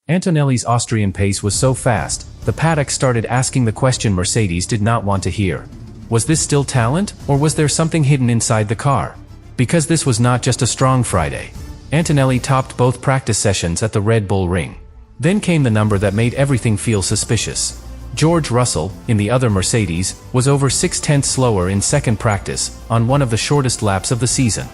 Antonelli's Austrian pace was so fast, the paddock started asking the question Mercedes did not want to hear. Was this still talent, or was there something hidden inside the car? Because this was not just a strong Friday. Antonelli topped both practice sessions at the Red Bull Ring. Then came the number that made everything feel suspicious. George Russell, in the other Mercedes, was over 6/10 slower in second practice, on one of the shortest laps of the season.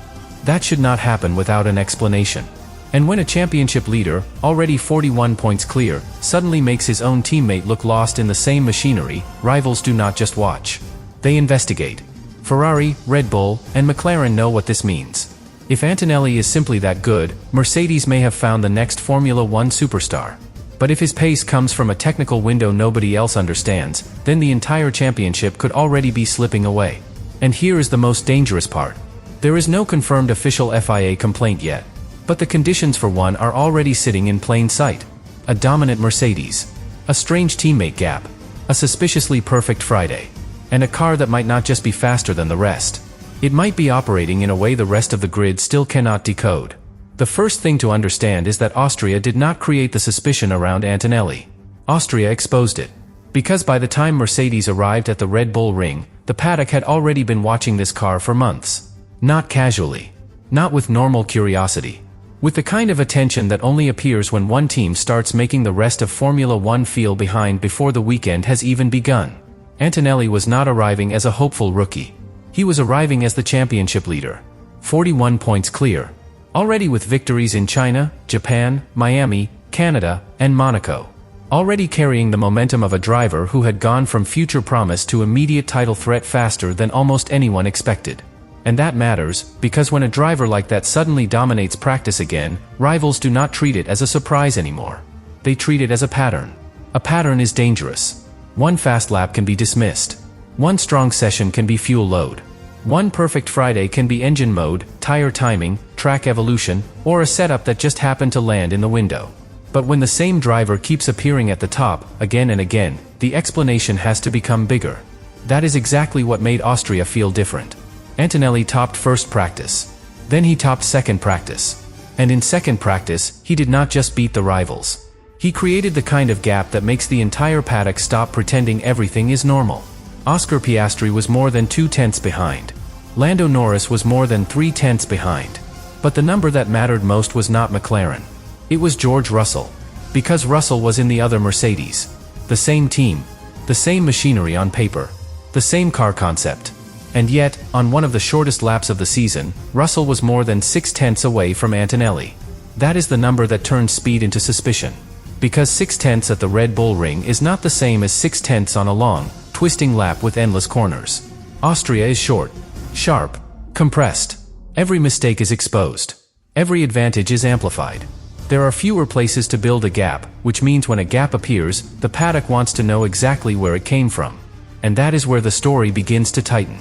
That should not happen without an explanation. And when a championship leader, already 41 points clear, suddenly makes his own teammate look lost in the same machinery, rivals do not just watch. They investigate. Ferrari, Red Bull, and McLaren know what this means. If Antonelli is simply that good, Mercedes may have found the next Formula One superstar. But if his pace comes from a technical window nobody else understands, then the entire championship could already be slipping away. And here is the most dangerous part. There is no confirmed official FIA complaint yet. But the conditions for one are already sitting in plain sight. A dominant Mercedes. A strange teammate gap. A suspiciously perfect Friday. And a car that might not just be faster than the rest. It might be operating in a way the rest of the grid still cannot decode. The first thing to understand is that Austria did not create the suspicion around Antonelli. Austria exposed it. Because by the time Mercedes arrived at the Red Bull Ring, the paddock had already been watching this car for months. Not casually. Not with normal curiosity. With the kind of attention that only appears when one team starts making the rest of Formula One feel behind before the weekend has even begun. Antonelli was not arriving as a hopeful rookie. He was arriving as the championship leader. 41 points clear. Already with victories in China, Japan, Miami, Canada, and Monaco. Already carrying the momentum of a driver who had gone from future promise to immediate title threat faster than almost anyone expected. And that matters, because when a driver like that suddenly dominates practice again, rivals do not treat it as a surprise anymore. They treat it as a pattern. A pattern is dangerous. One fast lap can be dismissed. One strong session can be fuel load. One perfect Friday can be engine mode, tire timing, track evolution, or a setup that just happened to land in the window. But when the same driver keeps appearing at the top, again and again, the explanation has to become bigger. That is exactly what made Austria feel different. Antonelli topped first practice. Then he topped second practice. And in second practice, he did not just beat the rivals. He created the kind of gap that makes the entire paddock stop pretending everything is normal. Oscar Piastri was more than 2/10 behind. Lando Norris was more than 3/10 behind. But the number that mattered most was not McLaren. It was George Russell. Because Russell was in the other Mercedes. The same team. The same machinery on paper. The same car concept. And yet, on one of the shortest laps of the season, Russell was more than 6/10 away from Antonelli. That is the number that turns speed into suspicion. Because 6/10 at the Red Bull Ring is not the same as 6/10 on a long, twisting lap with endless corners. Austria is short, sharp, compressed. Every mistake is exposed. Every advantage is amplified. There are fewer places to build a gap, which means when a gap appears, the paddock wants to know exactly where it came from. And that is where the story begins to tighten.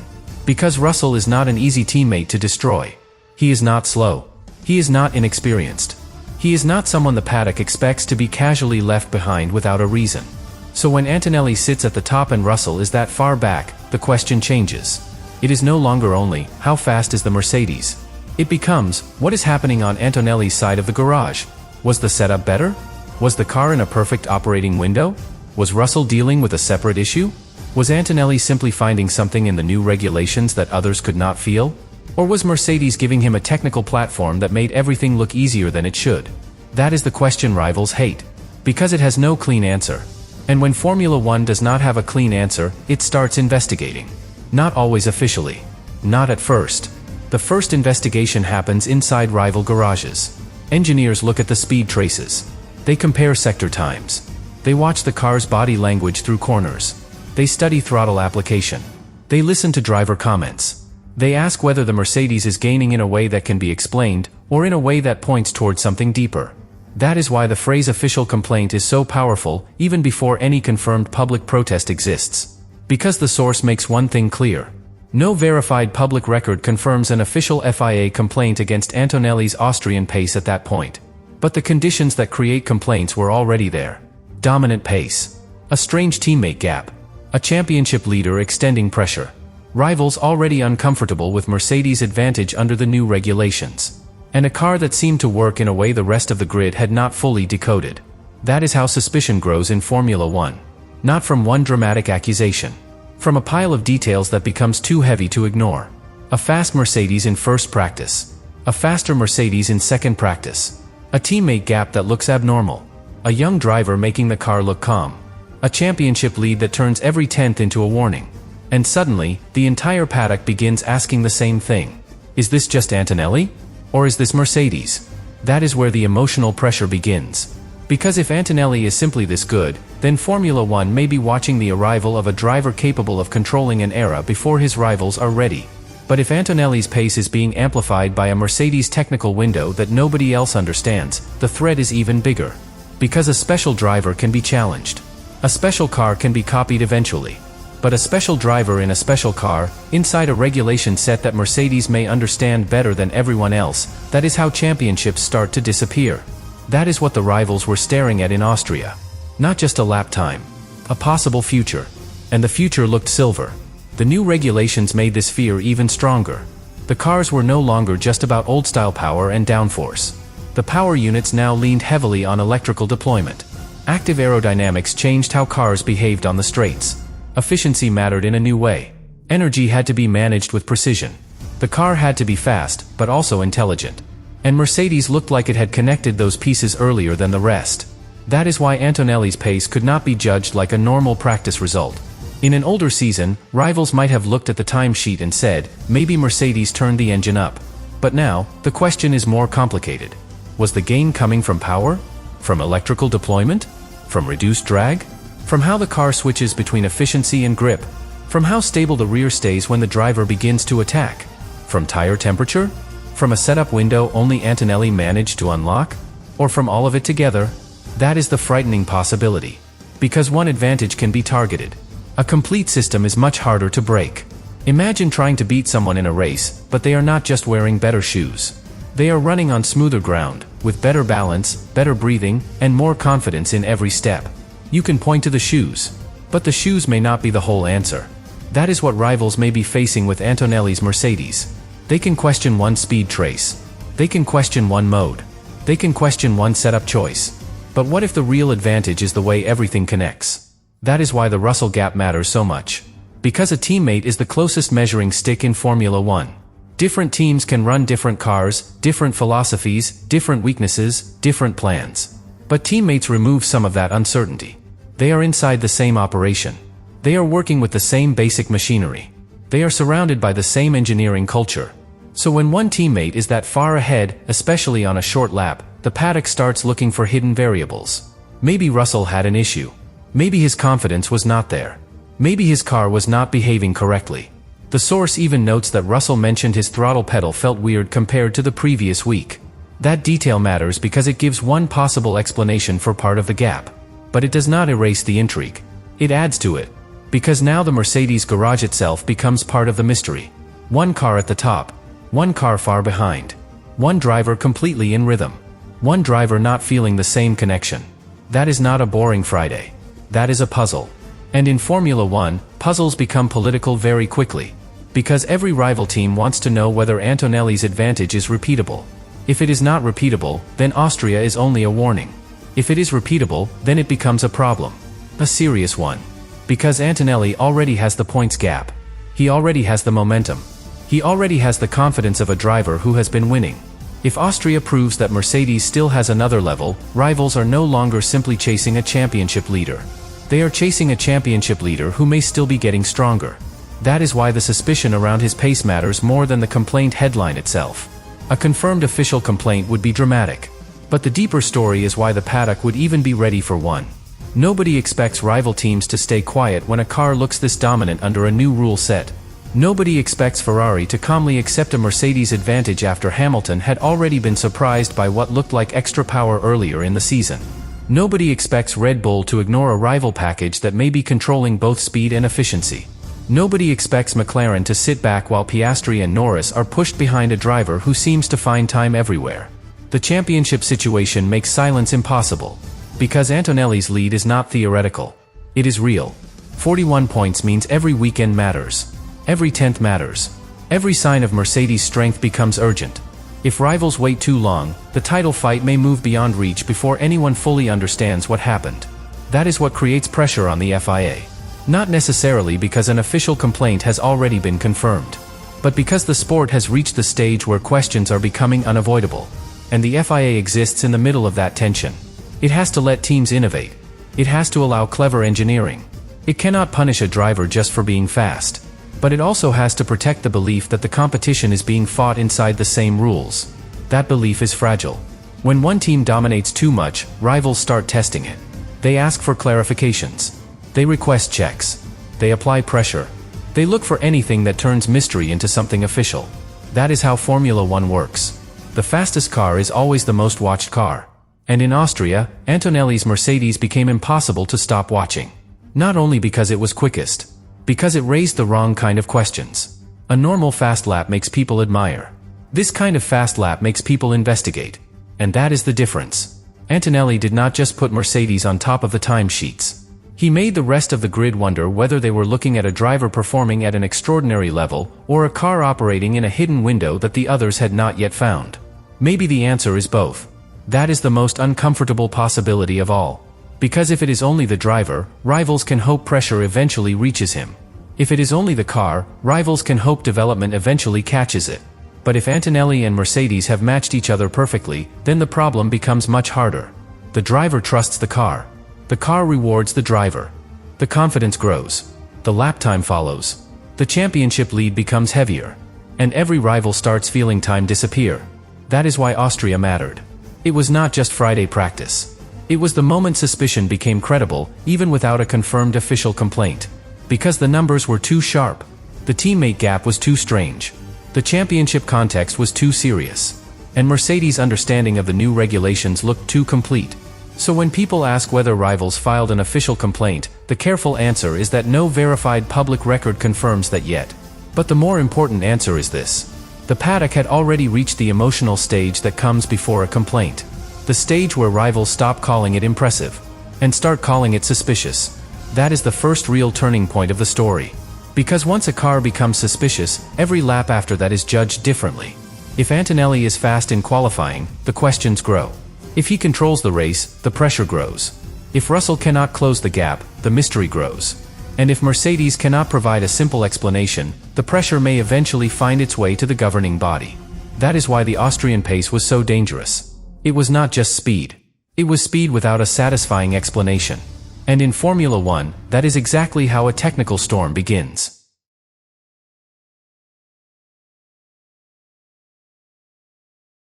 Because Russell is not an easy teammate to destroy. He is not slow. He is not inexperienced. He is not someone the paddock expects to be casually left behind without a reason. So when Antonelli sits at the top and Russell is that far back, the question changes. It is no longer only, how fast is the Mercedes? It becomes, what is happening on Antonelli's side of the garage? Was the setup better? Was the car in a perfect operating window? Was Russell dealing with a separate issue? Was Antonelli simply finding something in the new regulations that others could not feel? Or was Mercedes giving him a technical platform that made everything look easier than it should? That is the question rivals hate. Because it has no clean answer. And when Formula One does not have a clean answer, it starts investigating. Not always officially. Not at first. The first investigation happens inside rival garages. Engineers look at the speed traces. They compare sector times. They watch the car's body language through corners. They study throttle application. They listen to driver comments. They ask whether the Mercedes is gaining in a way that can be explained, or in a way that points toward something deeper. That is why the phrase official complaint is so powerful, even before any confirmed public protest exists. Because the source makes one thing clear. No verified public record confirms an official FIA complaint against Antonelli's Austrian pace at that point. But the conditions that create complaints were already there. Dominant pace. A strange teammate gap. A championship leader extending pressure. Rivals already uncomfortable with Mercedes' advantage under the new regulations. And a car that seemed to work in a way the rest of the grid had not fully decoded. That is how suspicion grows in Formula One. Not from one dramatic accusation. From a pile of details that becomes too heavy to ignore. A fast Mercedes in first practice. A faster Mercedes in second practice. A teammate gap that looks abnormal. A young driver making the car look calm. A championship lead that turns every 10th into a warning. And suddenly, the entire paddock begins asking the same thing. Is this just Antonelli? Or is this Mercedes? That is where the emotional pressure begins. Because if Antonelli is simply this good, then Formula One may be watching the arrival of a driver capable of controlling an era before his rivals are ready. But if Antonelli's pace is being amplified by a Mercedes technical window that nobody else understands, the threat is even bigger. Because a special driver can be challenged. A special car can be copied eventually. But a special driver in a special car, inside a regulation set that Mercedes may understand better than everyone else, that is how championships start to disappear. That is what the rivals were staring at in Austria. Not just a lap time. A possible future. And the future looked silver. The new regulations made this fear even stronger. The cars were no longer just about old-style power and downforce. The power units now leaned heavily on electrical deployment. Active aerodynamics changed how cars behaved on the straights. Efficiency mattered in a new way. Energy had to be managed with precision. The car had to be fast, but also intelligent. And Mercedes looked like it had connected those pieces earlier than the rest. That is why Antonelli's pace could not be judged like a normal practice result. In an older season, rivals might have looked at the timesheet and said, maybe Mercedes turned the engine up. But now, the question is more complicated. Was the gain coming from power? From electrical deployment? From reduced drag? From how the car switches between efficiency and grip? From how stable the rear stays when the driver begins to attack? From tire temperature? From a setup window only Antonelli managed to unlock? Or from all of it together? That is the frightening possibility. Because one advantage can be targeted. A complete system is much harder to break. Imagine trying to beat someone in a race, but they are not just wearing better shoes. They are running on smoother ground, with better balance, better breathing, and more confidence in every step. You can point to the shoes. But the shoes may not be the whole answer. That is what rivals may be facing with Antonelli's Mercedes. They can question one speed trace. They can question one mode. They can question one setup choice. But what if the real advantage is the way everything connects? That is why the Russell gap matters so much. Because a teammate is the closest measuring stick in Formula One. Different teams can run different cars, different philosophies, different weaknesses, different plans. But teammates remove some of that uncertainty. They are inside the same operation. They are working with the same basic machinery. They are surrounded by the same engineering culture. So when one teammate is that far ahead, especially on a short lap, the paddock starts looking for hidden variables. Maybe Russell had an issue. Maybe his confidence was not there. Maybe his car was not behaving correctly. The source even notes that Russell mentioned his throttle pedal felt weird compared to the previous week. That detail matters because it gives one possible explanation for part of the gap. But it does not erase the intrigue. It adds to it. Because now the Mercedes garage itself becomes part of the mystery. One car at the top. One car far behind. One driver completely in rhythm. One driver not feeling the same connection. That is not a boring Friday. That is a puzzle. And in Formula One, puzzles become political very quickly. Because every rival team wants to know whether Antonelli's advantage is repeatable. If it is not repeatable, then Austria is only a warning. If it is repeatable, then it becomes a problem. A serious one. Because Antonelli already has the points gap. He already has the momentum. He already has the confidence of a driver who has been winning. If Austria proves that Mercedes still has another level, rivals are no longer simply chasing a championship leader. They are chasing a championship leader who may still be getting stronger. That is why the suspicion around his pace matters more than the complaint headline itself. A confirmed official complaint would be dramatic. But the deeper story is why the paddock would even be ready for one. Nobody expects rival teams to stay quiet when a car looks this dominant under a new rule set. Nobody expects Ferrari to calmly accept a Mercedes advantage after Hamilton had already been surprised by what looked like extra power earlier in the season. Nobody expects Red Bull to ignore a rival package that may be controlling both speed and efficiency. Nobody expects McLaren to sit back while Piastri and Norris are pushed behind a driver who seems to find time everywhere. The championship situation makes silence impossible. Because Antonelli's lead is not theoretical. It is real. 41 points means every weekend matters. Every 10th matters. Every sign of Mercedes' strength becomes urgent. If rivals wait too long, the title fight may move beyond reach before anyone fully understands what happened. That is what creates pressure on the FIA. Not necessarily because an official complaint has already been confirmed, but because the sport has reached the stage where questions are becoming unavoidable. And the FIA exists in the middle of that tension. It has to let teams innovate. It has to allow clever engineering. It cannot punish a driver just for being fast. But it also has to protect the belief that the competition is being fought inside the same rules. That belief is fragile. When one team dominates too much, rivals start testing it. They ask for clarifications. They request checks. They apply pressure. They look for anything that turns mystery into something official. That is how Formula One works. The fastest car is always the most watched car. And in Austria, Antonelli's Mercedes became impossible to stop watching. Not only because it was quickest, because it raised the wrong kind of questions. A normal fast lap makes people admire. This kind of fast lap makes people investigate. And that is the difference. Antonelli did not just put Mercedes on top of the timesheets. He made the rest of the grid wonder whether they were looking at a driver performing at an extraordinary level, or a car operating in a hidden window that the others had not yet found. Maybe the answer is both. That is the most uncomfortable possibility of all. Because if it is only the driver, rivals can hope pressure eventually reaches him. If it is only the car, rivals can hope development eventually catches it. But if Antonelli and Mercedes have matched each other perfectly, then the problem becomes much harder. The driver trusts the car. The car rewards the driver. The confidence grows. The lap time follows. The championship lead becomes heavier. And every rival starts feeling time disappear. That is why Austria mattered. It was not just Friday practice. It was the moment suspicion became credible, even without a confirmed official complaint. Because the numbers were too sharp. The teammate gap was too strange. The championship context was too serious. And Mercedes' understanding of the new regulations looked too complete. So when people ask whether rivals filed an official complaint, the careful answer is that no verified public record confirms that yet. But the more important answer is this. The paddock had already reached the emotional stage that comes before a complaint. The stage where rivals stop calling it impressive and start calling it suspicious. That is the first real turning point of the story. Because once a car becomes suspicious, every lap after that is judged differently. If Antonelli is fast in qualifying, the questions grow. If he controls the race, the pressure grows. If Russell cannot close the gap, the mystery grows. And if Mercedes cannot provide a simple explanation, the pressure may eventually find its way to the governing body. That is why the Austrian pace was so dangerous. It was not just speed. It was speed without a satisfying explanation. And in Formula One, that is exactly how a technical storm begins.